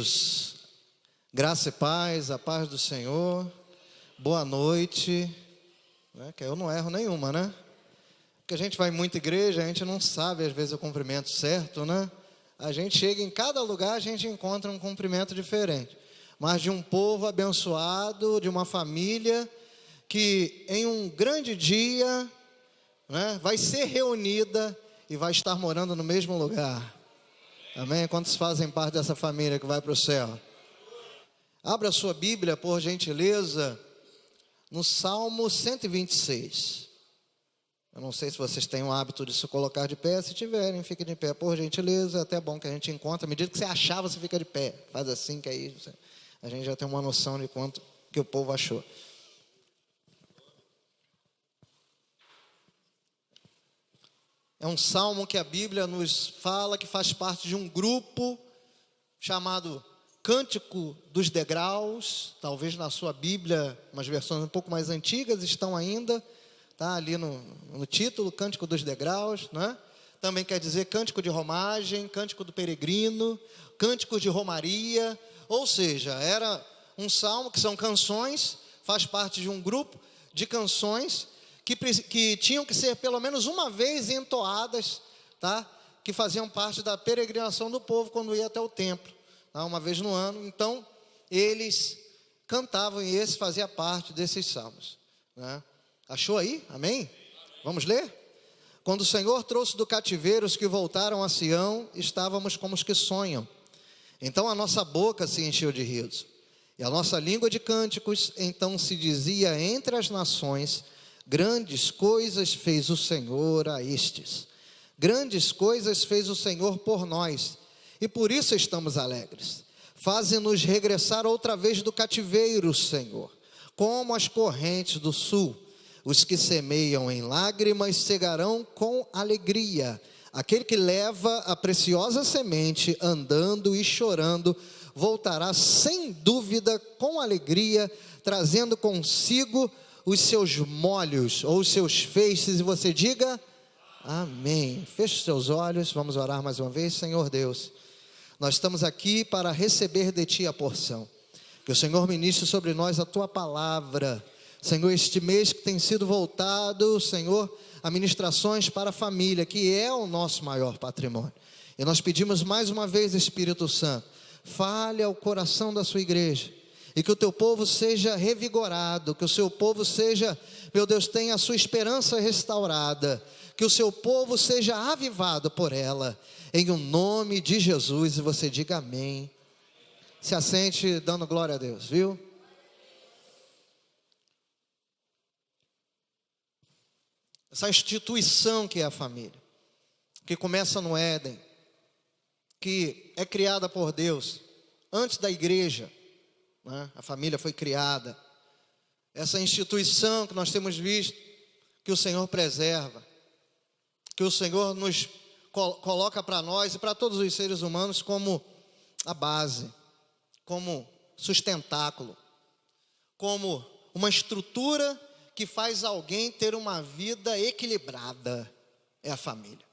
Queridos, graça e paz, a paz do Senhor, boa noite, que eu não erro nenhuma, né? Porque a gente vai em muita igreja, a gente não sabe às vezes o cumprimento certo, né? A gente chega em cada lugar, a gente encontra um cumprimento diferente, mas de um povo abençoado, de uma família que em um grande dia, né, vai ser reunida e vai estar morando no mesmo lugar. Amém? Quantos fazem parte dessa família que vai para o céu? Abra a sua Bíblia, por gentileza, no Salmo 126. Eu não sei se vocês têm o hábito de se colocar de pé. Se tiverem, fiquem de pé, por gentileza. É até bom que a gente encontre. À medida que você achar, você fica de pé. Faz assim, que aí a gente já tem uma noção de quanto que o povo achou. É um salmo que a Bíblia nos fala que faz parte de um grupo chamado Cântico dos Degraus. Talvez na sua Bíblia, umas versões um pouco mais antigas estão ainda, tá ali no título, Cântico dos Degraus, né? Também quer dizer Cântico de Romagem, Cântico do Peregrino, Cânticos de Romaria. Ou seja, era um salmo que são canções, faz parte de um grupo de canções que tinham que ser pelo menos uma vez entoadas, tá? Que faziam parte da peregrinação do povo quando ia até o templo, tá? Uma vez no ano. Então, eles cantavam e esse fazia parte desses salmos, né? Achou aí? Amém? Vamos ler? Quando o Senhor trouxe do cativeiro os que voltaram a Sião, estávamos como os que sonham. Então a nossa boca se encheu de riso, e a nossa língua de cânticos. Então se dizia entre as nações: grandes coisas fez o Senhor a estes. Grandes coisas fez o Senhor por nós, e por isso estamos alegres. Faze-nos regressar outra vez do cativeiro, Senhor, como as correntes do sul. Os que semeiam em lágrimas cegarão com alegria. Aquele que leva a preciosa semente, andando e chorando, voltará sem dúvida com alegria, trazendo consigo os seus molhos ou os seus feixes, e você diga amém. Feche seus olhos, vamos orar mais uma vez. Senhor Deus, nós estamos aqui para receber de Ti a porção. Que o Senhor ministre sobre nós a Tua palavra. Senhor, este mês que tem sido voltado, Senhor, a ministrações para a família, que é o nosso maior patrimônio. E nós pedimos mais uma vez, Espírito Santo, fale ao coração da sua igreja, e que o teu povo seja revigorado, que o seu povo seja, meu Deus, tenha a sua esperança restaurada, que o seu povo seja avivado por ela, em o nome de Jesus. E você diga amém. Se assente dando glória a Deus, viu? Essa instituição que é a família, que começa no Éden, que é criada por Deus, antes da igreja, né? A família foi criada. Essa instituição que nós temos visto, que o Senhor preserva, que o Senhor nos coloca para nós e para todos os seres humanos como a base, como sustentáculo, como uma estrutura que faz alguém ter uma vida equilibrada. É a família.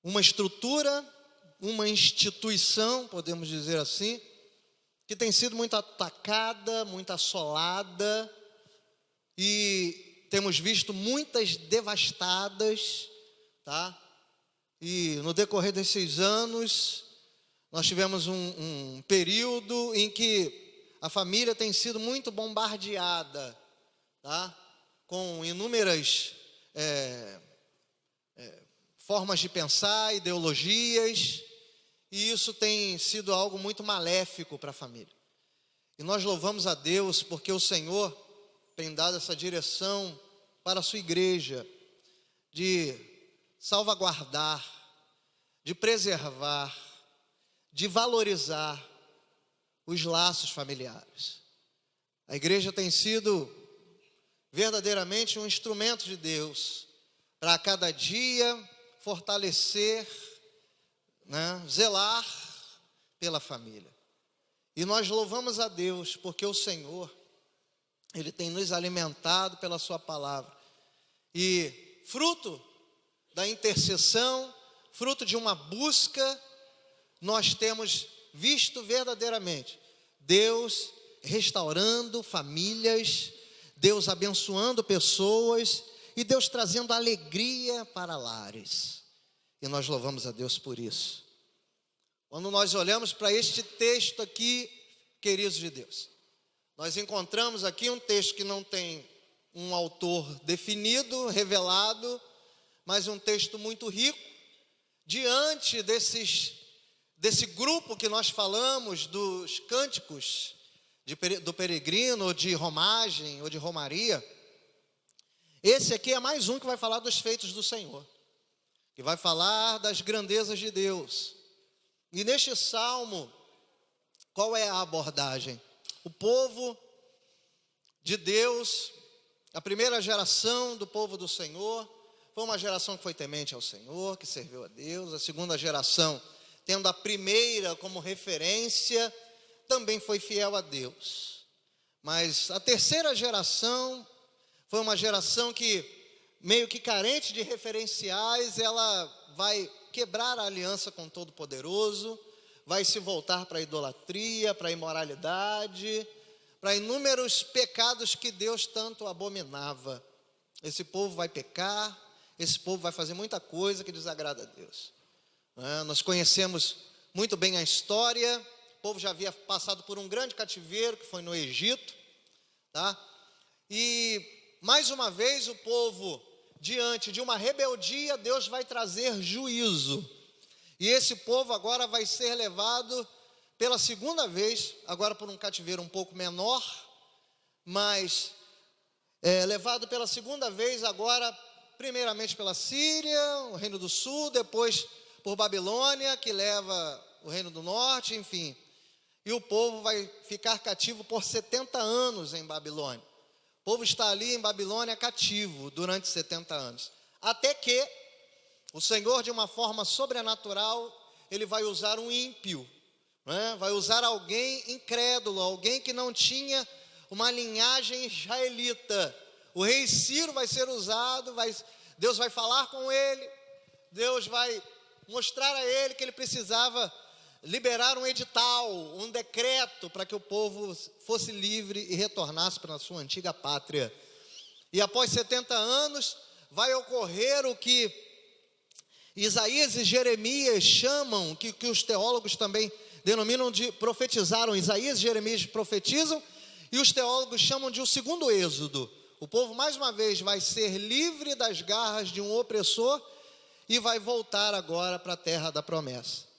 Uma estrutura, uma instituição, podemos dizer assim, que tem sido muito atacada, muito assolada, e temos visto muitas devastadas, tá? E no decorrer desses anos, nós tivemos um período em que a família tem sido muito bombardeada, tá? Com inúmeras formas de pensar, ideologias, e isso tem sido algo muito maléfico para a família. E nós louvamos a Deus porque o Senhor tem dado essa direção para a sua igreja, de salvaguardar, de preservar, de valorizar os laços familiares. A igreja tem sido verdadeiramente um instrumento de Deus para cada dia fortalecer, né, zelar pela família. E nós louvamos a Deus porque o Senhor, Ele tem nos alimentado pela sua palavra. E fruto da intercessão, fruto de uma busca nós temos visto verdadeiramente Deus restaurando famílias, Deus abençoando pessoas e Deus trazendo alegria para lares. E nós louvamos a Deus por isso. Quando nós olhamos para este texto aqui, queridos de Deus, nós encontramos aqui um texto que não tem um autor definido, revelado, mas um texto muito rico, diante desse grupo que nós falamos, dos cânticos do peregrino, ou de romagem, ou de romaria. Esse aqui é mais um que vai falar dos feitos do Senhor, que vai falar das grandezas de Deus. E neste salmo, qual é a abordagem? O povo de Deus, a primeira geração do povo do Senhor, foi uma geração que foi temente ao Senhor, que serviu a Deus. A segunda geração, tendo a primeira como referência, também foi fiel a Deus. Mas a terceira geração foi uma geração que, meio que carente de referenciais, ela vai quebrar a aliança com o Todo-Poderoso, vai se voltar para a idolatria, para a imoralidade, para inúmeros pecados que Deus tanto abominava. Esse povo vai pecar, esse povo vai fazer muita coisa que desagrada a Deus. Nós conhecemos muito bem a história. O povo já havia passado por um grande cativeiro, que foi no Egito, tá? E mais uma vez o povo, diante de uma rebeldia, Deus vai trazer juízo. E esse povo agora vai ser levado pela segunda vez, agora por um cativeiro um pouco menor, mas levado pela segunda vez agora, primeiramente pela Síria, o reino do sul, depois por Babilônia, que leva o reino do norte, enfim. E o povo vai ficar cativo por 70 anos em Babilônia. O povo está ali em Babilônia cativo durante 70 anos. Até que o Senhor, de uma forma sobrenatural, Ele vai usar um ímpio, né? Vai usar alguém incrédulo, alguém que não tinha uma linhagem israelita. O rei Ciro vai ser usado, Deus vai falar com ele, Deus vai mostrar a ele que ele precisava liberar um edital, um decreto, para que o povo fosse livre e retornasse para a sua antiga pátria. E após 70 anos, vai ocorrer o que Isaías e Jeremias chamam, que os teólogos também denominam de profetizaram. Isaías e Jeremias profetizam, e os teólogos chamam de o segundo êxodo. O povo mais uma vez vai ser livre das garras de um opressor e vai voltar agora para a terra da promessa.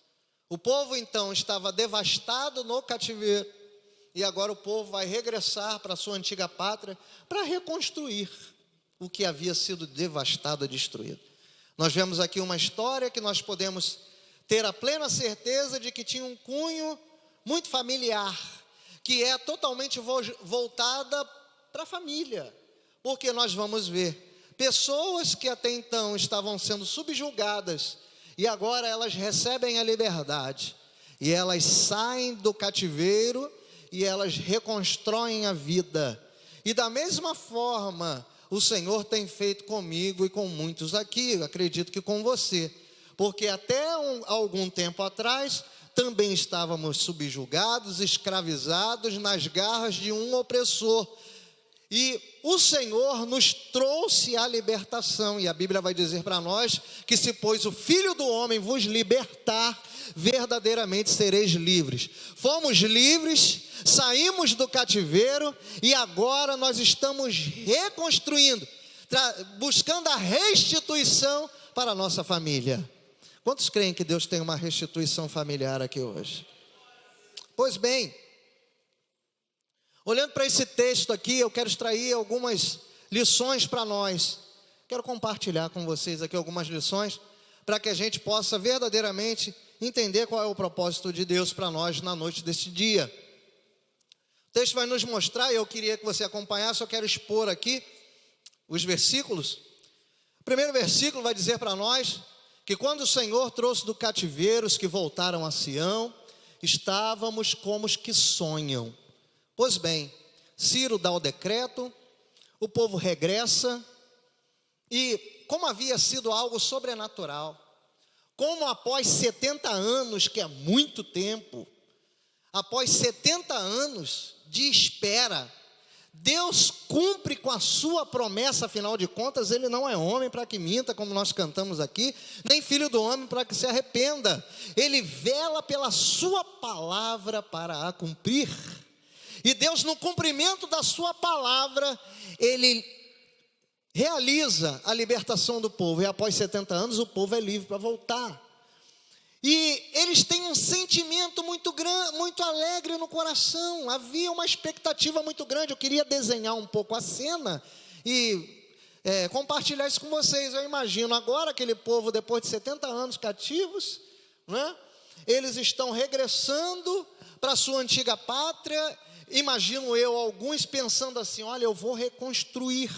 O povo então estava devastado no cativeiro, e agora o povo vai regressar para a sua antiga pátria para reconstruir o que havia sido devastado e destruído. Nós vemos aqui uma história que nós podemos ter a plena certeza de que tinha um cunho muito familiar, que é totalmente voltada para a família, porque nós vamos ver pessoas que até então estavam sendo subjugadas, e agora elas recebem a liberdade, e elas saem do cativeiro, e elas reconstroem a vida. E da mesma forma, o Senhor tem feito comigo e com muitos aqui, acredito que com você, porque até algum tempo atrás, também estávamos subjugados, escravizados nas garras de um opressor. E o Senhor nos trouxe a libertação, e a Bíblia vai dizer para nós que se pois o Filho do Homem vos libertar, verdadeiramente sereis livres. Fomos livres, saímos do cativeiro e agora nós estamos reconstruindo, buscando a restituição para a nossa família. Quantos creem que Deus tem uma restituição familiar aqui hoje? Pois bem, olhando para esse texto aqui, eu quero extrair algumas lições para nós. Quero compartilhar com vocês aqui algumas lições, para que a gente possa verdadeiramente entender qual é o propósito de Deus para nós na noite deste dia. O texto vai nos mostrar, e eu queria que você acompanhasse, eu quero expor aqui os versículos. O primeiro versículo vai dizer para nós que quando o Senhor trouxe do cativeiro os que voltaram a Sião, estávamos como os que sonham. Pois bem, Ciro dá o decreto, o povo regressa, e como havia sido algo sobrenatural, como após 70 anos, que é muito tempo, após 70 anos de espera, Deus cumpre com a sua promessa. Afinal de contas, Ele não é homem para que minta, como nós cantamos aqui, nem filho do homem para que se arrependa. Ele vela pela sua palavra para a cumprir. E Deus, no cumprimento da sua palavra, Ele realiza a libertação do povo. E após 70 anos, o povo é livre para voltar. E eles têm um sentimento muito grande, muito alegre no coração. Havia uma expectativa muito grande. Eu queria desenhar um pouco a cena e compartilhar isso com vocês. Eu imagino agora aquele povo, depois de 70 anos cativos, né? Eles estão regressando para a sua antiga pátria. Imagino eu alguns pensando assim: olha, eu vou reconstruir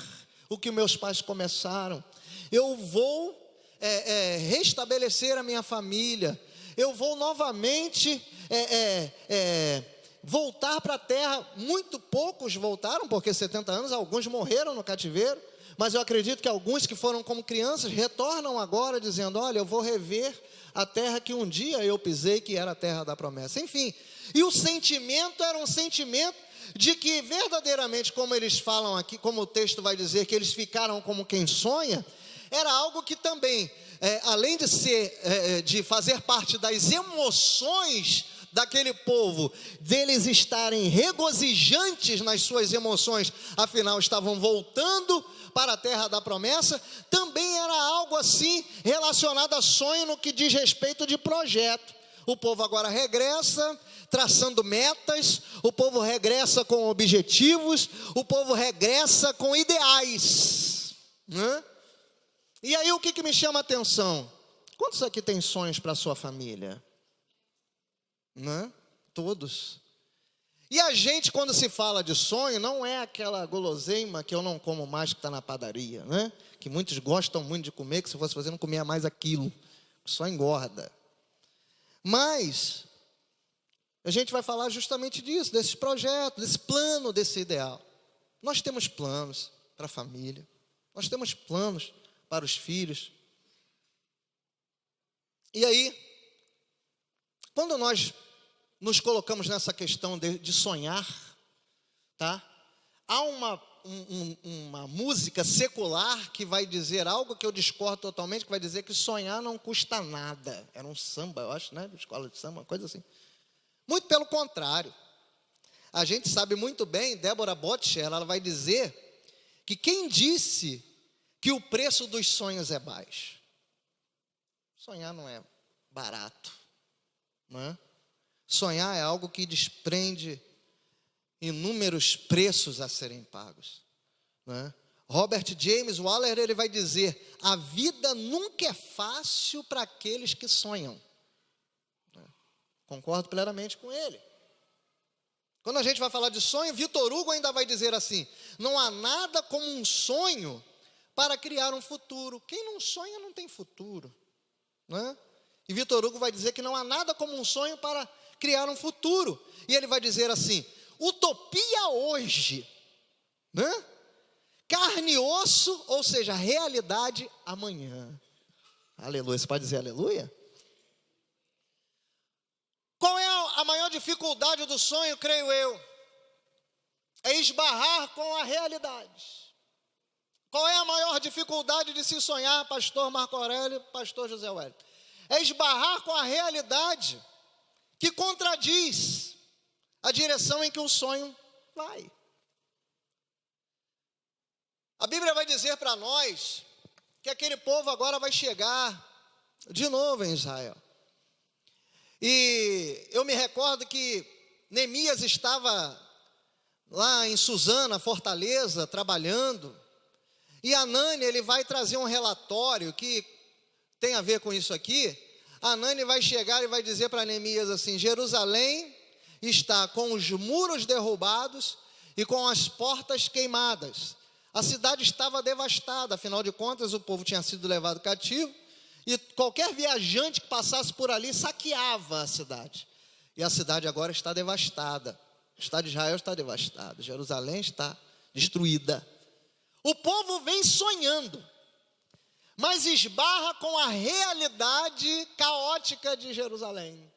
o que meus pais começaram. Eu vou restabelecer a minha família, eu vou novamente voltar para a terra. Muito poucos voltaram, porque 70 anos, alguns morreram no cativeiro, mas eu acredito que alguns que foram como crianças, retornam agora dizendo: olha, eu vou rever a terra que um dia eu pisei, que era a terra da promessa. Enfim, e o sentimento era um sentimento de que verdadeiramente, como eles falam aqui, como o texto vai dizer, que eles ficaram como quem sonha, era algo que também, além de de fazer parte das emoções daquele povo, deles estarem regozijantes nas suas emoções, afinal estavam voltando para a terra da promessa, também era algo assim relacionado a sonho no que diz respeito de projeto. O povo agora regressa traçando metas, o povo regressa com objetivos, o povo regressa com ideais, né? E aí o que me chama a atenção? Quantos aqui têm sonhos para a sua família? Né? Todos. E a gente, quando se fala de sonho, não é aquela guloseima que eu não como mais, que está na padaria, né? Que muitos gostam muito de comer, que se fosse fazer não comia mais aquilo, só engorda. Mas a gente vai falar justamente disso, desse projeto, desse plano, desse ideal. Nós temos planos para a família, nós temos planos para os filhos. E aí, quando nós nos colocamos nessa questão de sonhar, tá? Há uma música secular que vai dizer algo que eu discordo totalmente, que vai dizer que sonhar não custa nada. Era um samba, eu acho, né? Escola de samba, uma coisa assim. Muito pelo contrário. A gente sabe muito bem, Débora Botcher, ela vai dizer que quem disse que o preço dos sonhos é baixo? Sonhar não é barato, né? Sonhar é algo que desprende inúmeros preços a serem pagos, né? Robert James Waller, ele vai dizer: a vida nunca é fácil para aqueles que sonham. Concordo plenamente com ele. Quando a gente vai falar de sonho, Vitor Hugo ainda vai dizer assim: não há nada como um sonho para criar um futuro. Quem não sonha não tem futuro, né? E Vitor Hugo vai dizer que não há nada como um sonho para criar um futuro. E ele vai dizer assim: utopia hoje, né? Carne e osso, ou seja, realidade amanhã. Aleluia. Você pode dizer aleluia? Qual é a maior dificuldade do sonho, creio eu? É esbarrar com a realidade. Qual é a maior dificuldade de se sonhar, pastor Marco Aurélio, pastor José Wellington? É esbarrar com a realidade que contradiz a direção em que o sonho vai. A Bíblia vai dizer para nós que aquele povo agora vai chegar de novo em Israel. E eu me recordo que Neemias estava lá em Suzana, Fortaleza, trabalhando, e Anani, ele vai trazer um relatório que tem a ver com isso aqui. Anani vai chegar e vai dizer para Neemias assim: Jerusalém está com os muros derrubados e com as portas queimadas. A cidade estava devastada, afinal de contas o povo tinha sido levado cativo, e qualquer viajante que passasse por ali saqueava a cidade. E a cidade agora está devastada. O Estado de Israel está devastado. Jerusalém está destruída. O povo vem sonhando. mas esbarra com a realidade caótica de Jerusalém.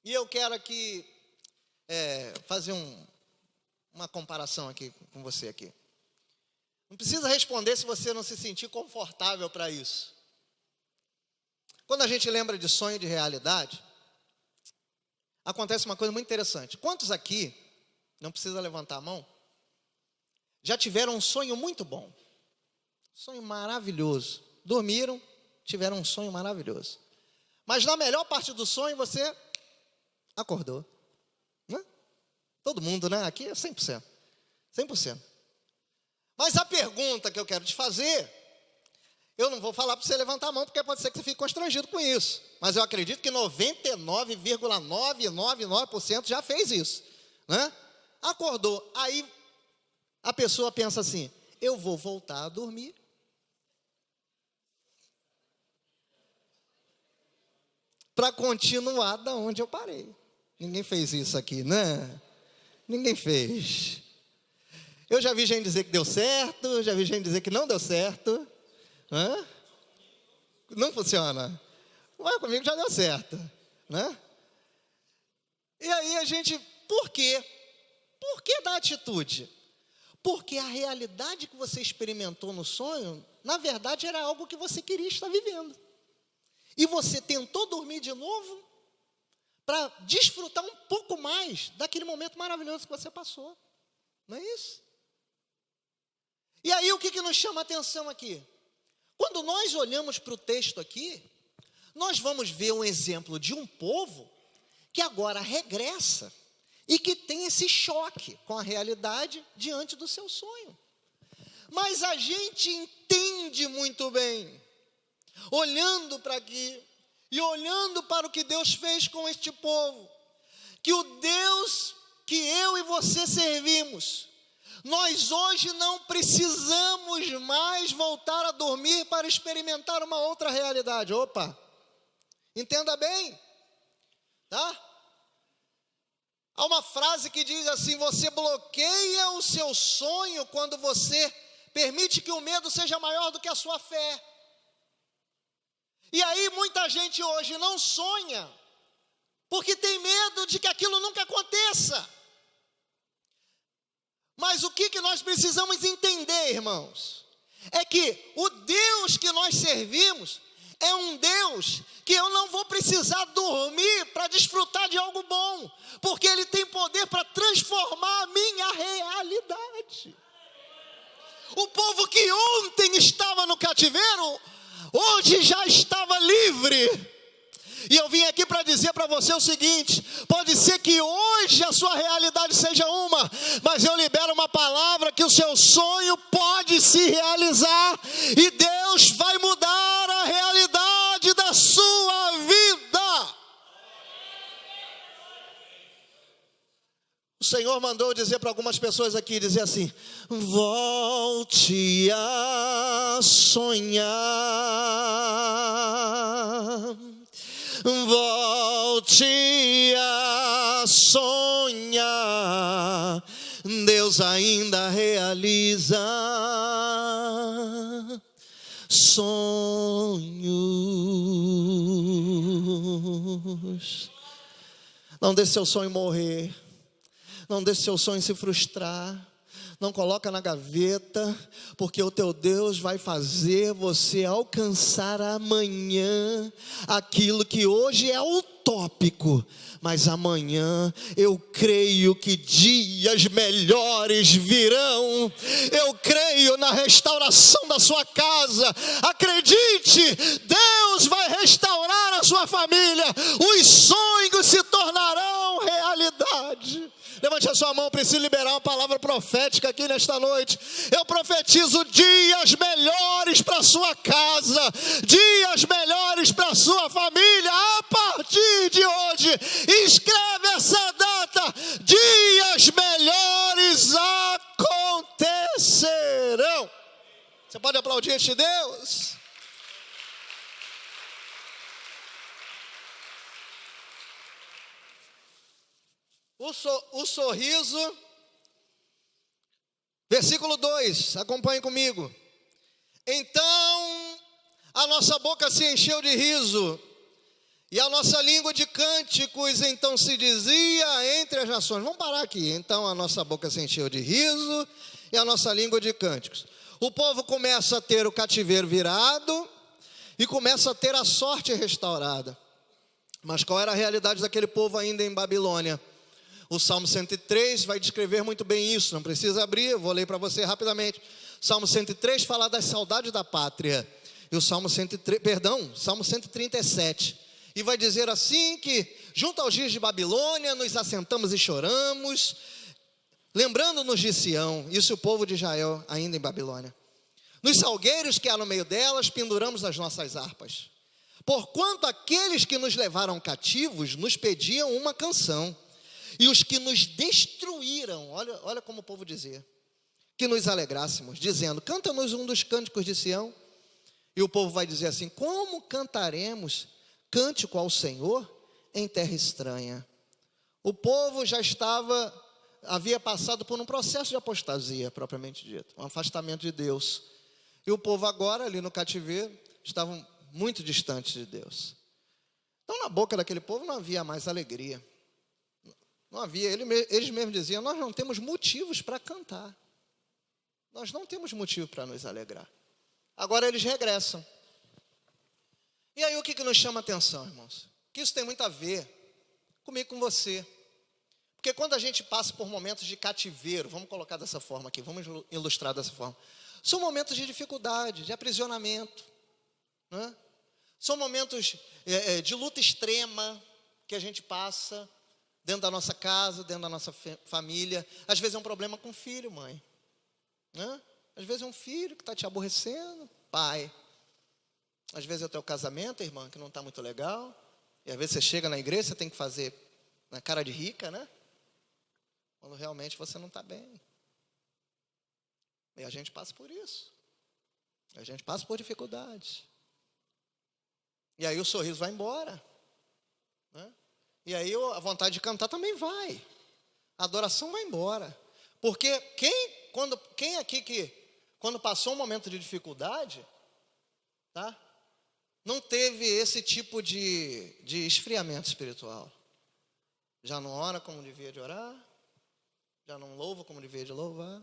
E eu quero aqui fazer uma comparação aqui com você aqui. Não precisa responder se você não se sentir confortável para isso. Quando a gente lembra de sonho de realidade, acontece uma coisa muito interessante. Quantos aqui, não precisa levantar a mão, já tiveram um sonho muito bom? Sonho maravilhoso. Dormiram, tiveram um sonho maravilhoso. Mas na melhor parte do sonho você acordou. Né? Todo mundo, né? Aqui é 100%. 100%. Mas a pergunta que eu quero te fazer, eu não vou falar para você levantar a mão, porque pode ser que você fique constrangido com isso. Mas eu acredito que 99,999% já fez isso. Né? Acordou. Aí a pessoa pensa assim, eu vou voltar a dormir. Para continuar da onde eu parei. Ninguém fez isso aqui, né? Ninguém fez. Eu já vi gente dizer que deu certo, já vi gente dizer que não deu certo. Hã? Não funciona. Mas comigo já deu certo, né? E aí a gente, por quê? Por que da atitude? Porque a realidade que você experimentou no sonho, na verdade era algo que você queria estar vivendo. E você tentou dormir de novo para desfrutar um pouco mais daquele momento maravilhoso que você passou. Não é isso? E aí o que nos chama a atenção aqui? Quando nós olhamos para o texto aqui, nós vamos ver um exemplo de um povo que agora regressa e que tem esse choque com a realidade diante do seu sonho. Mas a gente entende muito bem, olhando para aqui e olhando para o que Deus fez com este povo, que o Deus que eu e você servimos, nós hoje não precisamos mais voltar a dormir para experimentar uma outra realidade. Opa, entenda bem, tá? Há uma frase que diz assim, você bloqueia o seu sonho quando você permite que o medo seja maior do que a sua fé. E aí muita gente hoje não sonha, porque tem medo de que aquilo nunca aconteça. Mas o que nós precisamos entender, irmãos, é que o Deus que nós servimos é um Deus que eu não vou precisar dormir para desfrutar de algo bom, porque Ele tem poder para transformar a minha realidade. O povo que ontem estava no cativeiro, hoje já estava livre. E eu vim aqui para dizer para você o seguinte, pode ser que hoje a sua realidade seja uma, mas eu libero uma palavra que o seu sonho pode se realizar, e Deus vai mudar a realidade da sua vida. O Senhor mandou dizer para algumas pessoas aqui, dizer assim, volte a sonhar. Volte a sonhar, Deus ainda realiza sonhos. Não deixe seu sonho morrer, não deixe seu sonho se frustrar. Não coloca na gaveta, porque o teu Deus vai fazer você alcançar amanhã aquilo que hoje é utópico, mas amanhã eu creio que dias melhores virão. Eu creio na restauração da sua casa. Acredite, Deus vai restaurar a sua família. Os sonhos se tornarão realidade. Levante a sua mão, preciso liberar uma palavra profética aqui nesta noite. Eu profetizo dias melhores para a sua casa, dias melhores para a sua família. A partir de hoje, escreve essa data: dias melhores acontecerão. Você pode aplaudir este Deus? O sorriso, versículo 2, acompanhe comigo. Então A nossa boca se encheu de riso, e a nossa língua de cânticos então se dizia entre as nações. Vamos parar aqui. Então a nossa boca se encheu de riso e a nossa língua de cânticos. O povo começa a ter o cativeiro virado e começa a ter a sorte restaurada. Mas qual era a realidade daquele povo ainda em Babilônia? O Salmo 103 vai descrever muito bem isso, não precisa abrir, eu vou ler para você rapidamente. Salmo 103 fala das saudades da pátria. E o Salmo 137. E vai dizer assim que, junto aos dias de Babilônia, nos assentamos e choramos, lembrando-nos de Sião, isso o povo de Israel ainda em Babilônia. Nos salgueiros que há no meio delas, penduramos as nossas harpas. Porquanto aqueles que nos levaram cativos nos pediam uma canção, e os que nos destruíram, olha como o povo dizia, que nos alegrássemos, dizendo, canta-nos um dos cânticos de Sião. E o povo vai dizer assim, como cantaremos cântico ao Senhor em terra estranha? O povo já havia passado por um processo de apostasia, propriamente dito, um afastamento de Deus. E o povo agora, ali no cativeiro, estavam muito distantes de Deus. Então na boca daquele povo não havia mais alegria. Não havia, eles mesmos diziam, nós não temos motivos para cantar. Nós não temos motivo para nos alegrar. Agora eles regressam. E aí o que nos chama a atenção, irmãos? Que isso tem muito a ver comigo e com você. Porque quando a gente passa por momentos de cativeiro, vamos colocar dessa forma aqui, vamos ilustrar dessa forma. São momentos de dificuldade, de aprisionamento, né? São momentos de luta extrema que a gente passa dentro da nossa casa, dentro da nossa família. Às vezes é um problema com o filho, mãe, né? Às vezes é um filho que está te aborrecendo, pai. Às vezes é o teu casamento, irmã, que não está muito legal. E às vezes você chega na igreja, você tem que fazer na cara de rica, né? Quando realmente você não está bem. E a gente passa por isso. A gente passa por dificuldades. E aí o sorriso vai embora, né? E aí a vontade de cantar também vai. A adoração vai embora. Porque quem aqui que, quando passou um momento de dificuldade, tá? Não teve esse tipo de esfriamento espiritual. Já não ora como devia de orar, já não louva como devia de louvar.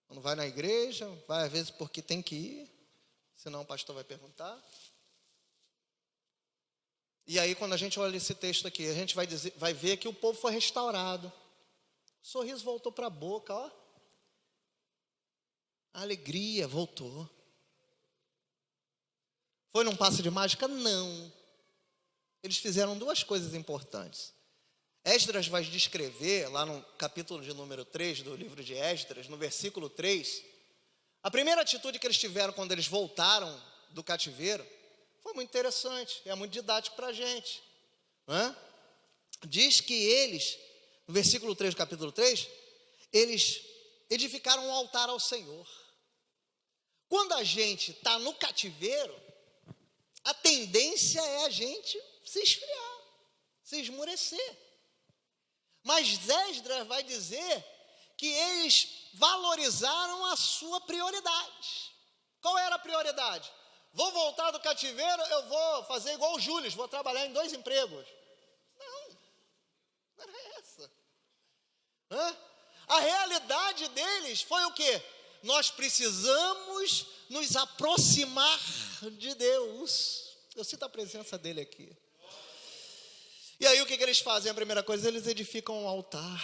Não vai na igreja, vai às vezes porque tem que ir, senão o pastor vai perguntar. E aí quando a gente olha esse texto aqui, a gente vai ver que o povo foi restaurado. O sorriso voltou para a boca, ó. A alegria voltou. Foi num passe de mágica? Não. Eles fizeram duas coisas importantes. Esdras vai descrever, lá no capítulo de número 3 do livro de Esdras, no versículo 3, a primeira atitude que eles tiveram quando eles voltaram do cativeiro foi muito interessante, é muito didático para a gente, né? Diz que eles, no versículo 3 do capítulo 3, eles edificaram um altar ao Senhor. Quando a gente está no cativeiro, a tendência é a gente se esfriar, se esmurecer. Mas Esdras vai dizer que eles valorizaram a sua prioridade. Qual era a prioridade? Vou voltar do cativeiro, eu vou fazer igual o Júlio, vou trabalhar em 2 empregos. Não era essa. A realidade deles foi o quê? Nós precisamos nos aproximar de Deus. Eu sinto a presença dele aqui. E aí o que eles fazem? A primeira coisa, eles edificam um altar.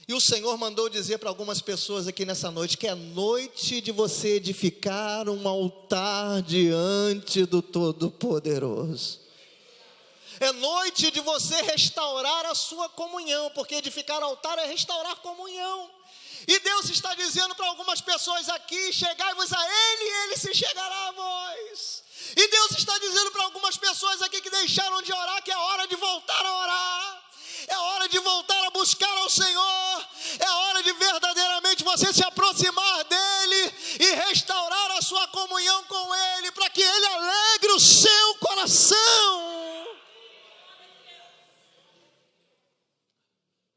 E o Senhor mandou dizer para algumas pessoas aqui nessa noite que é noite de você edificar um altar diante do Todo-Poderoso. É noite de você restaurar a sua comunhão, porque edificar altar é restaurar comunhão. E Deus está dizendo para algumas pessoas aqui, chegai-vos a Ele e Ele se chegará a vós. E Deus está dizendo para algumas pessoas aqui que deixaram de orar, que é hora de voltar a orar. É hora de voltar a buscar ao Senhor. É hora de verdadeiramente você se aproximar dEle e restaurar a sua comunhão com Ele, para que Ele alegre o seu coração.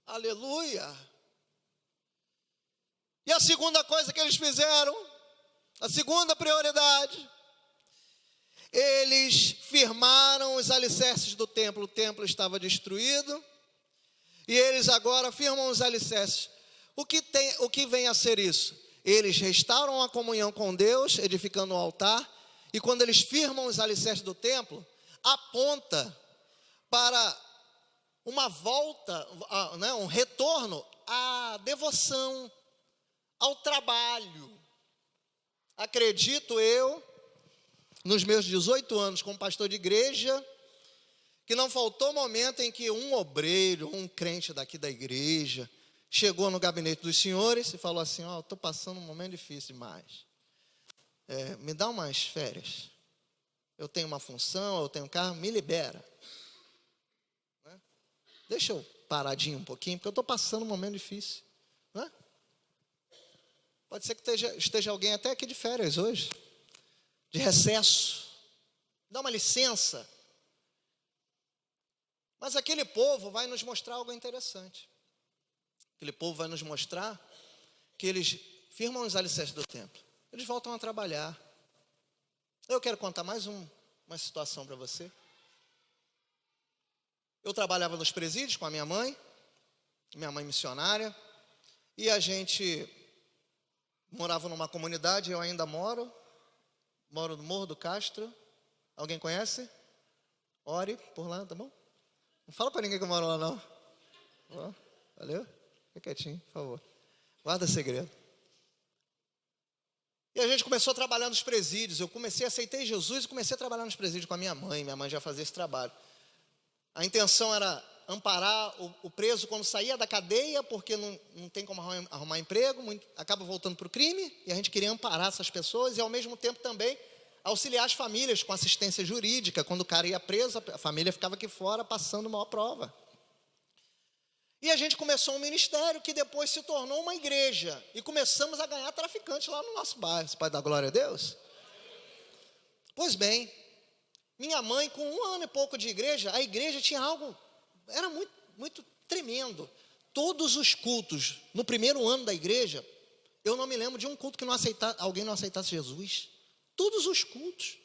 Aleluia. E a segunda coisa que eles fizeram, a segunda prioridade, Eles firmaram os alicerces do templo. O templo estava destruído. E eles agora firmam os alicerces. O que vem a ser isso? Eles restauram a comunhão com Deus, edificando um altar. E quando eles firmam os alicerces do templo, aponta para uma volta, um retorno à devoção, ao trabalho. Acredito eu, nos meus 18 anos como pastor de igreja, que não faltou momento em que um obreiro, um crente daqui da igreja, chegou no gabinete dos senhores e falou assim: estou passando um momento difícil demais. Me dá umas férias. Eu tenho uma função, eu tenho um carro, me libera. Né? Deixa eu paradinho um pouquinho, porque eu estou passando um momento difícil. Né? Pode ser que esteja alguém até aqui de férias hoje, de recesso. Dá uma licença. Mas aquele povo vai nos mostrar algo interessante. Aquele povo vai nos mostrar que eles firmam os alicerces do templo. Eles voltam a trabalhar. Eu quero contar mais uma situação para você. Eu trabalhava nos presídios com a minha mãe missionária, e a gente morava numa comunidade, eu ainda moro no Morro do Castro. Alguém conhece? Ore por lá, tá bom? Não fala para ninguém que eu moro lá, não. Valeu? Fica quietinho, por favor. Guarda segredo. E a gente começou a trabalhar nos presídios. Eu aceitei Jesus e comecei a trabalhar nos presídios com a minha mãe. Minha mãe já fazia esse trabalho. A intenção era amparar o preso quando saía da cadeia, porque não tem como arrumar emprego, acaba voltando para o crime, e a gente queria amparar essas pessoas e, ao mesmo tempo, também auxiliar as famílias com assistência jurídica. Quando o cara ia preso, a família ficava aqui fora passando uma prova. E a gente começou um ministério que depois se tornou uma igreja. E começamos a ganhar traficantes lá no nosso bairro. Você pode dar glória a Deus? Pois bem, minha mãe, com 1 ano e pouco de igreja, a igreja tinha algo, era muito, muito tremendo. Todos os cultos, no primeiro ano da igreja, eu não me lembro de um culto que alguém não aceitasse Jesus. Todos os cultos,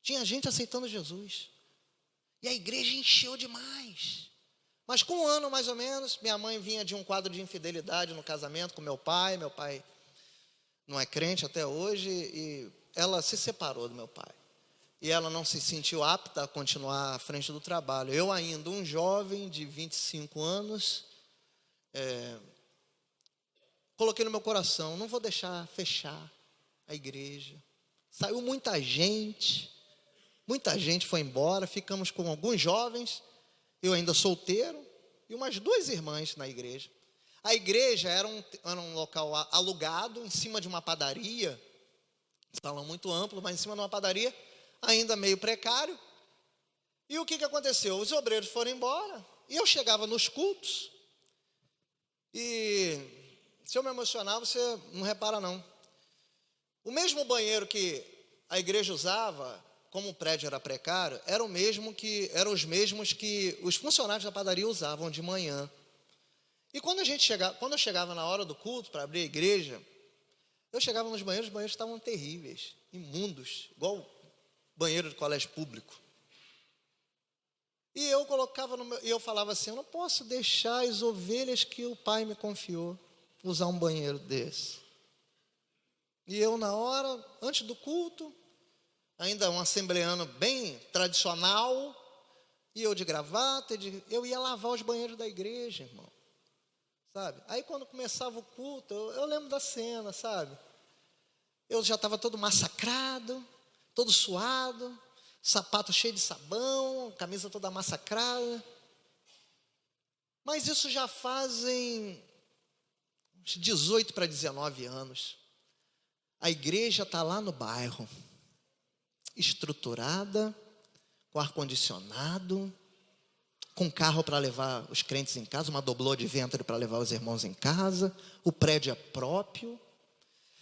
tinha gente aceitando Jesus. E a igreja encheu demais. Mas com 1 ano mais ou menos, minha mãe vinha de um quadro de infidelidade no casamento com meu pai. Meu pai não é crente até hoje, e ela se separou do meu pai. E ela não se sentiu apta a continuar à frente do trabalho. Eu ainda, um jovem de 25 anos, coloquei no meu coração: não vou deixar fechar a igreja. Saiu muita gente foi embora, ficamos com alguns jovens, eu ainda solteiro, e umas 2 irmãs na igreja. A igreja era um local alugado, em cima de uma padaria, um salão muito amplo, mas em cima de uma padaria, ainda meio precário. E o que aconteceu? Os obreiros foram embora, e eu chegava nos cultos, e se eu me emocionar, você não repara não. O mesmo banheiro que a igreja usava, como o prédio era precário, eram os mesmos que os funcionários da padaria usavam de manhã. E quando eu chegava na hora do culto para abrir a igreja, eu chegava nos banheiros, os banheiros estavam terríveis, imundos, igual banheiro de colégio público. E eu falava assim: eu não posso deixar as ovelhas que o pai me confiou usar um banheiro desse. E eu, na hora, antes do culto, ainda um assembleano bem tradicional, e eu de gravata, eu ia lavar os banheiros da igreja, irmão, sabe? Aí quando começava o culto, eu lembro da cena, sabe? Eu já estava todo massacrado, todo suado, sapato cheio de sabão, camisa toda massacrada. Mas isso já fazem 18 para 19 anos. A igreja está lá no bairro, estruturada, com ar-condicionado, com carro para levar os crentes em casa, uma doblô de ventre para levar os irmãos em casa, o prédio é próprio.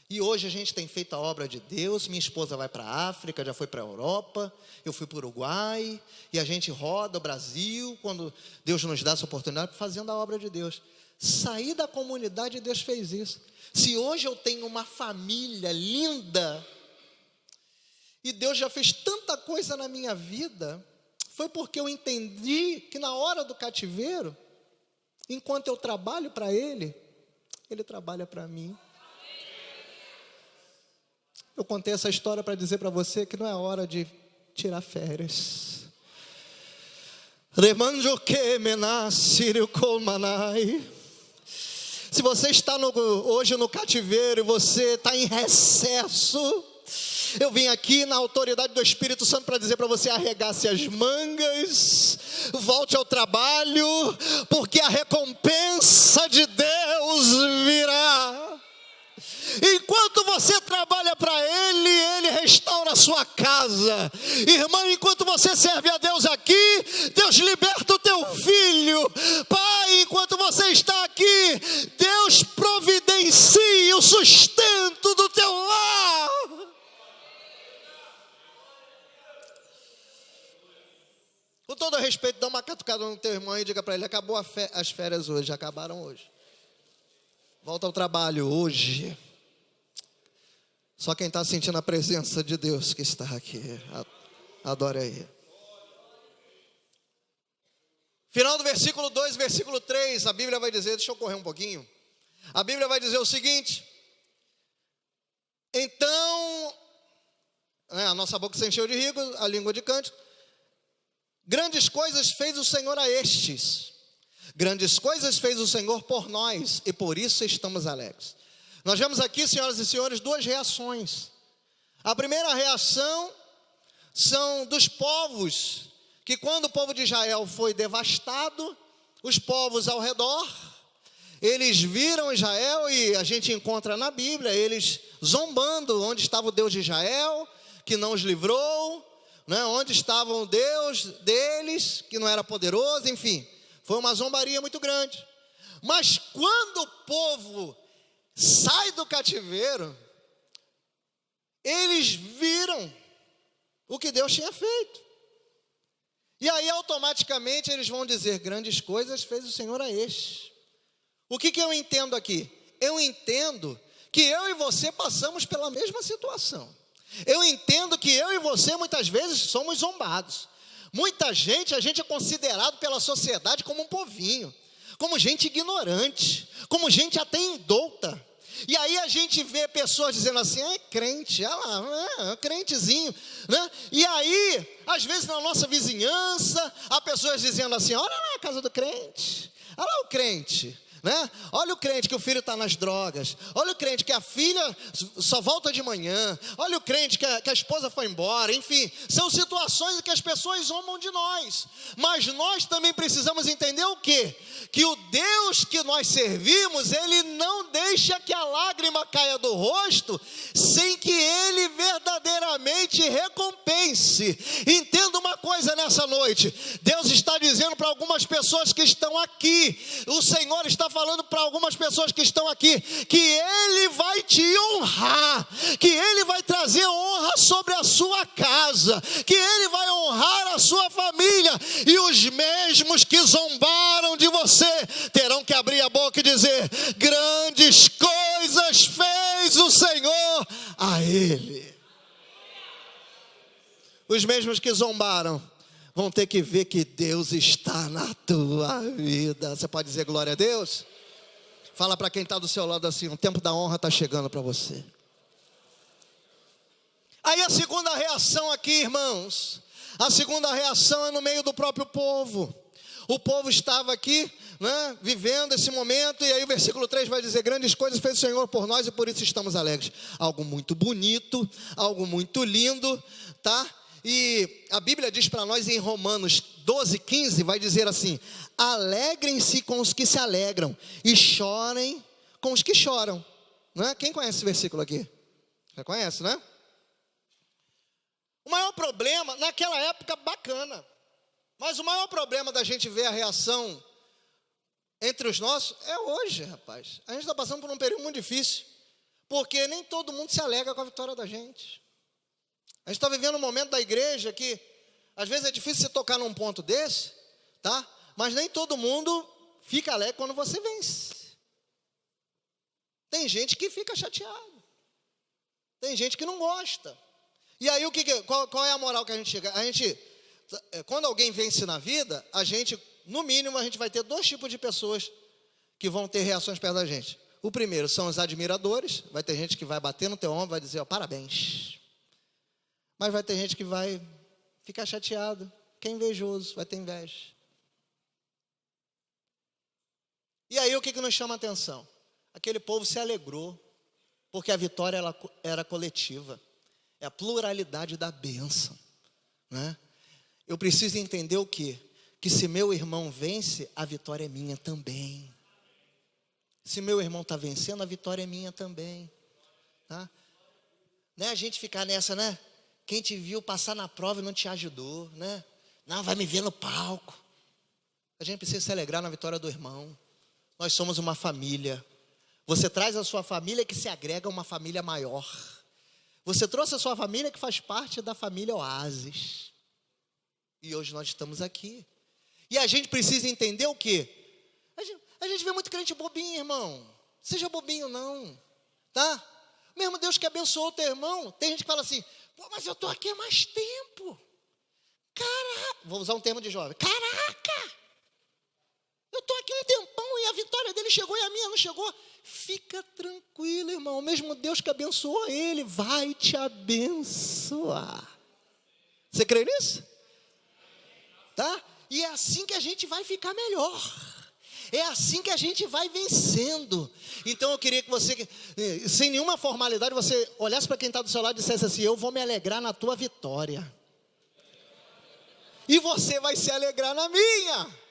E hoje a gente tem feito a obra de Deus. Minha esposa vai para a África, já foi para a Europa, eu fui para o Uruguai, e a gente roda o Brasil, quando Deus nos dá essa oportunidade, fazendo a obra de Deus. Saí da comunidade e Deus fez isso. Se hoje eu tenho uma família linda, e Deus já fez tanta coisa na minha vida, foi porque eu entendi que na hora do cativeiro, enquanto eu trabalho para Ele, Ele trabalha para mim. Eu contei essa história para dizer para você que não é hora de tirar férias. Se você está hoje no cativeiro e você está em recesso, eu vim aqui na autoridade do Espírito Santo para dizer para você: arregace as mangas, volte ao trabalho, porque a recompensa de Deus virá. Enquanto você trabalha para Ele, Ele restaura a sua casa. Irmã, enquanto você serve a Deus aqui, Deus liberta o teu filho. Pai, enquanto você está aqui, Deus providencia o sustento do teu lar. Com todo respeito, dá uma catucada no teu irmão e diga para ele: acabou as férias hoje, acabaram hoje. Volta ao trabalho hoje. Só quem está sentindo a presença de Deus que está aqui, adore aí. Final do versículo 2, versículo 3, a Bíblia vai dizer, deixa eu correr um pouquinho. A Bíblia vai dizer o seguinte: então, a nossa boca se encheu de rico, a língua de cântico. Grandes coisas fez o Senhor a estes. Grandes coisas fez o Senhor por nós, e por isso estamos alegres. Nós vemos aqui, senhoras e senhores, duas reações. A primeira reação são dos povos, que quando o povo de Israel foi devastado, os povos ao redor, eles viram Israel, e a gente encontra na Bíblia, eles zombando onde estava o Deus de Israel, que não os livrou, né? Onde estava o Deus deles, que não era poderoso, enfim. Foi uma zombaria muito grande. Mas quando o povo sai do cativeiro, eles viram o que Deus tinha feito. E aí automaticamente eles vão dizer: grandes coisas fez o Senhor a este. O que eu entendo aqui? Eu entendo que eu e você passamos pela mesma situação. Eu entendo que eu e você muitas vezes somos zombados. Muita gente, a gente é considerado pela sociedade como um povinho, como gente ignorante, como gente até indouta. E aí a gente vê pessoas dizendo assim: é crente, olha lá, é crentezinho, né? E aí, às vezes na nossa vizinhança, há pessoas dizendo assim: olha lá a casa do crente, olha lá o crente, né? Olha o crente que o filho está nas drogas, olha o crente que a filha só volta de manhã, olha o crente que a esposa foi embora. Enfim, são situações em que as pessoas zombam de nós. Mas nós também precisamos entender o quê? Que o Deus que nós servimos, Ele não deixa que a lágrima caia do rosto sem que Ele verdadeiramente recompense. Entenda uma coisa nessa noite: Deus está dizendo para algumas pessoas que estão aqui, o Senhor está falando para algumas pessoas que estão aqui, que Ele vai te honrar, que Ele vai trazer honra sobre a sua casa, que Ele vai honrar a sua família, e os mesmos que zombaram de você terão que abrir a boca e dizer: grandes coisas fez o Senhor a ele. Os mesmos que zombaram vão ter que ver que Deus está na tua vida. Você pode dizer glória a Deus? Fala para quem está do seu lado assim: o tempo da honra está chegando para você. Aí a segunda reação aqui, irmãos, a segunda reação é no meio do próprio povo. O povo estava aqui, né, vivendo esse momento, e aí o versículo 3 vai dizer: grandes coisas fez o Senhor por nós e por isso estamos alegres. Algo muito bonito, algo muito lindo, tá? E a Bíblia diz para nós em Romanos 12:15, vai dizer assim: alegrem-se com os que se alegram e chorem com os que choram, né? Quem conhece esse versículo aqui? Já conhece, né? O maior problema, naquela época bacana, mas o maior problema da gente ver a reação entre os nossos é hoje, rapaz. A gente está passando por um período muito difícil, porque nem todo mundo se alegra com a vitória da gente. A gente está vivendo um momento da igreja que às vezes é difícil você tocar num ponto desse, tá? Mas nem todo mundo fica alegre quando você vence. Tem gente que fica chateado, tem gente que não gosta. E aí, qual é a moral que a gente chega? Quando alguém vence na vida, no mínimo, a gente vai ter 2 tipos de pessoas que vão ter reações perto da gente. O primeiro são os admiradores. Vai ter gente que vai bater no teu ombro, vai dizer, parabéns. Mas vai ter gente que vai ficar chateado, que é invejoso, vai ter inveja. E aí, o que nos chama a atenção? Aquele povo se alegrou, porque a vitória era coletiva. É a pluralidade da bênção, né? Eu preciso entender o quê? Que se meu irmão vence, a vitória é minha também. Se meu irmão está vencendo, a vitória é minha também, tá? Não é a gente ficar nessa, né? Quem te viu passar na prova e não te ajudou, né? Não, vai me ver no palco. A gente precisa se alegrar na vitória do irmão. Nós somos uma família. Você traz a sua família que se agrega a uma família maior. Você trouxe a sua família que faz parte da família Oásis. E hoje nós estamos aqui. E a gente precisa entender o quê? A gente vê muito crente bobinho, irmão. Seja bobinho não, tá? Mesmo Deus que abençoou o teu irmão. Tem gente que fala assim, pô, mas eu estou aqui há mais tempo. Caraca, vou usar um termo de jovem. Caraca, eu estou aqui um tempão e a vitória dele chegou e a minha não chegou. Fica tranquilo, irmão. O mesmo Deus que abençoou ele vai te abençoar. Você crê nisso? Tá? E é assim que a gente vai ficar melhor. É assim que a gente vai vencendo. Então eu queria que você, sem nenhuma formalidade, você olhasse para quem está do seu lado e dissesse assim, eu vou me alegrar na tua vitória. E você vai se alegrar na minha.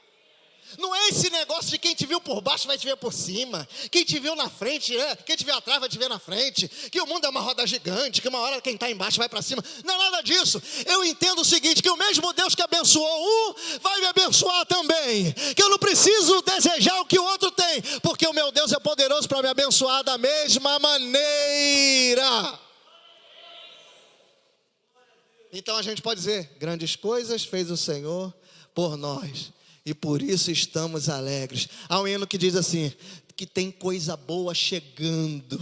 Não é esse negócio de quem te viu por baixo vai te ver por cima. Quem te viu na frente, quem te viu atrás vai te ver na frente. Que o mundo é uma roda gigante, que uma hora quem está embaixo vai para cima. Não é nada disso. Eu entendo o seguinte, que o mesmo Deus que abençoou um, vai me abençoar também. Que eu não preciso desejar o que o outro tem, porque o meu Deus é poderoso para me abençoar da mesma maneira. Então a gente pode dizer, grandes coisas fez o Senhor por nós. E por isso estamos alegres. Há um hino que diz assim, que tem coisa boa chegando,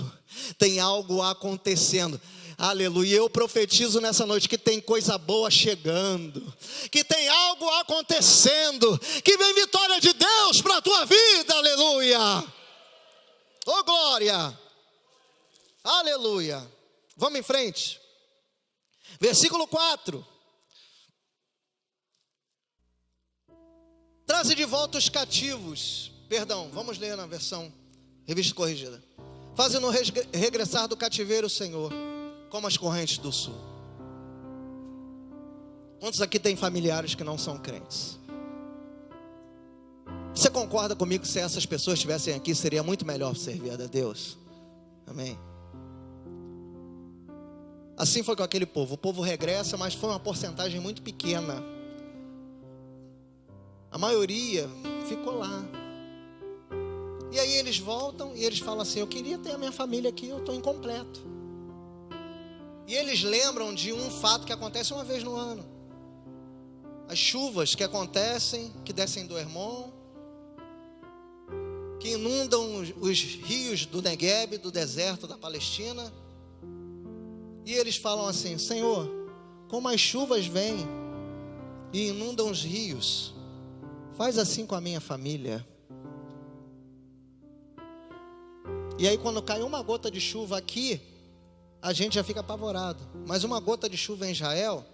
tem algo acontecendo. Aleluia, eu profetizo nessa noite que tem coisa boa chegando, que tem algo acontecendo, que vem vitória de Deus para a tua vida, aleluia. Oh glória, aleluia. Vamos em frente. Versículo 4. Traze de volta os cativos. Perdão, vamos ler na versão Revista Corrigida. Faze-no regressar do cativeiro, Senhor, como as correntes do sul. Quantos aqui têm familiares que não são crentes? Você concorda comigo que se essas pessoas estivessem aqui, seria muito melhor servir a Deus? Amém? Assim foi com aquele povo. O povo regressa, mas foi uma porcentagem muito pequena. A maioria ficou lá. E aí eles voltam e eles falam assim, eu queria ter a minha família aqui, eu estou incompleto. E eles lembram de um fato que acontece uma vez no ano. As chuvas que acontecem, que descem do Hermon, que inundam os rios do Negueb, do deserto da Palestina. E eles falam assim, Senhor, como as chuvas vêm e inundam os rios, faz assim com a minha família. E aí quando cai uma gota de chuva aqui, a gente já fica apavorado. Mas uma gota de chuva em Israel,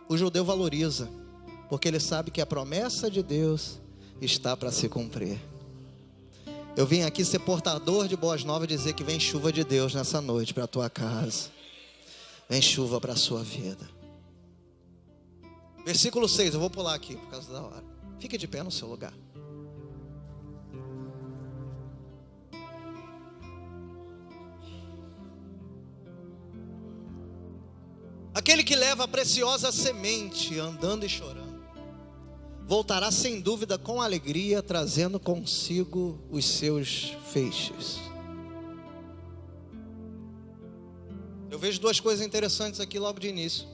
o judeu valoriza, porque ele sabe que a promessa de Deus está para se cumprir. Eu vim aqui ser portador de boas novas e dizer que vem chuva de Deus nessa noite para a tua casa. Vem chuva para a sua vida. Versículo 6, eu vou pular aqui por causa da hora. Fique de pé no seu lugar. Aquele que leva a preciosa semente, andando e chorando, voltará sem dúvida com alegria, trazendo consigo os seus feixes. Eu vejo 2 coisas interessantes aqui logo de início.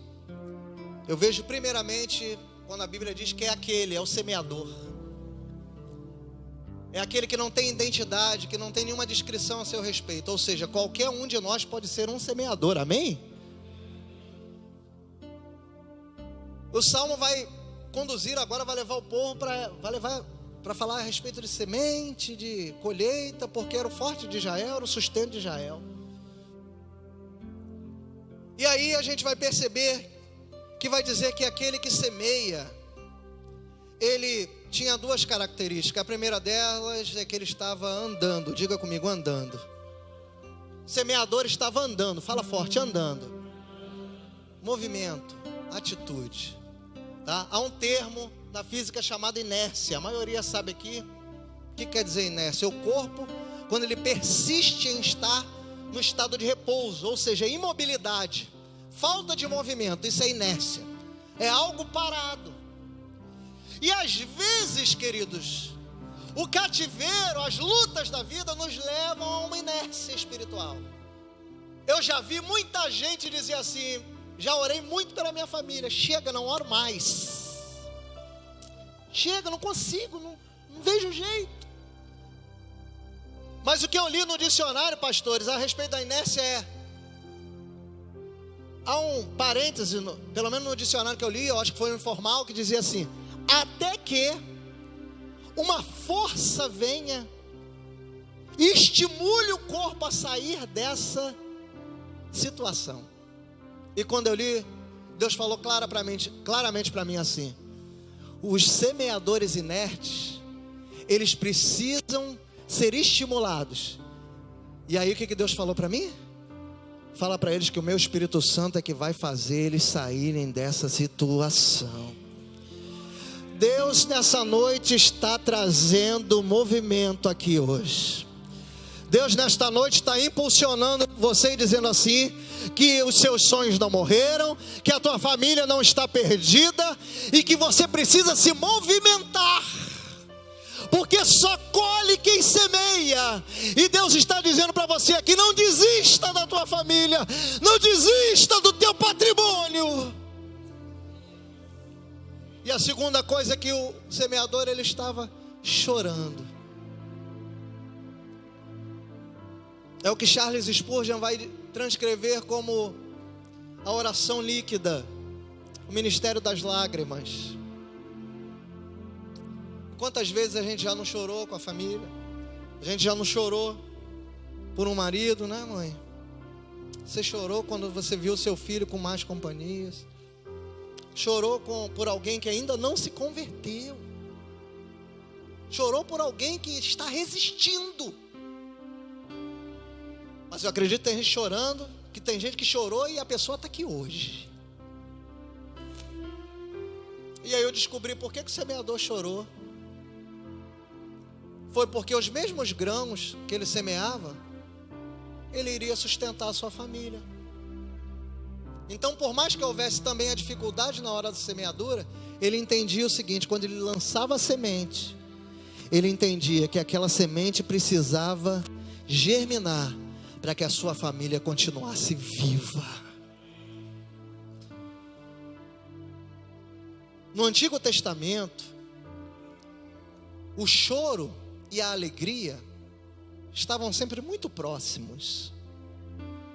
Eu vejo primeiramente, quando a Bíblia diz que é o semeador. É aquele que não tem identidade, que não tem nenhuma descrição a seu respeito. Ou seja, qualquer um de nós pode ser um semeador, amém? O Salmo vai conduzir agora, vai levar o povo para falar a respeito de semente, de colheita, porque era o forte de Israel, era o sustento de Israel. E aí a gente vai perceber que vai dizer que aquele que semeia, ele tinha duas características. A primeira delas é que ele estava andando. Diga comigo, andando. O semeador estava andando, fala forte, andando. Movimento, atitude. Tá? Há um termo na física chamado inércia. A maioria sabe aqui o que quer dizer inércia. O corpo, quando ele persiste em estar no estado de repouso, ou seja, imobilidade, falta de movimento, isso é inércia. É algo parado. E às vezes, queridos, o cativeiro, as lutas da vida nos levam a uma inércia espiritual. Eu já vi muita gente dizer assim: já orei muito pela minha família, chega, não oro mais. Chega, não consigo, não vejo jeito. Mas o que eu li no dicionário, pastores, a respeito da inércia há um parêntese, pelo menos no dicionário que eu li, eu acho que foi um informal, que dizia assim: até que uma força venha e estimule o corpo a sair dessa situação. E quando eu li, Deus falou claramente para mim assim: os semeadores inertes, eles precisam ser estimulados. E aí o que Deus falou para mim? Fala para eles que o meu Espírito Santo é que vai fazer eles saírem dessa situação. Deus nessa noite está trazendo movimento aqui hoje. Deus nesta noite está impulsionando você e dizendo assim: que os seus sonhos não morreram, que a tua família não está perdida e que você precisa se movimentar, porque só colhe quem semeia. E Deus está dizendo para você aqui: não desista da tua família, não desista do teu patrimônio. E a segunda coisa é que o semeador, ele estava chorando. É o que Charles Spurgeon vai transcrever como a oração líquida, o ministério das lágrimas. Quantas vezes a gente já não chorou com a família? A gente já não chorou por um marido, né, mãe? Você chorou quando você viu seu filho com más companhias. Chorou por alguém que ainda não se converteu. Chorou por alguém que está resistindo. Mas eu acredito que tem gente chorando, que tem gente que chorou e a pessoa está aqui hoje. E aí eu descobri por que o semeador chorou. Foi porque os mesmos grãos que ele semeava, ele iria sustentar a sua família. Então, por mais que houvesse também a dificuldade na hora da semeadura, ele entendia o seguinte: quando ele lançava a semente, ele entendia que aquela semente precisava germinar para que a sua família continuasse viva. No Antigo Testamento, o choro e a alegria estavam sempre muito próximos.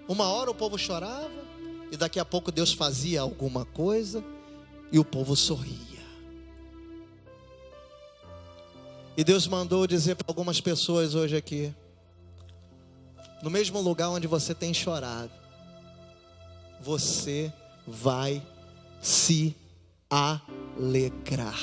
Uma hora o povo chorava e daqui a pouco Deus fazia alguma coisa e o povo sorria. E Deus mandou dizer para algumas pessoas hoje aqui: no mesmo lugar onde você tem chorado, você vai se alegrar.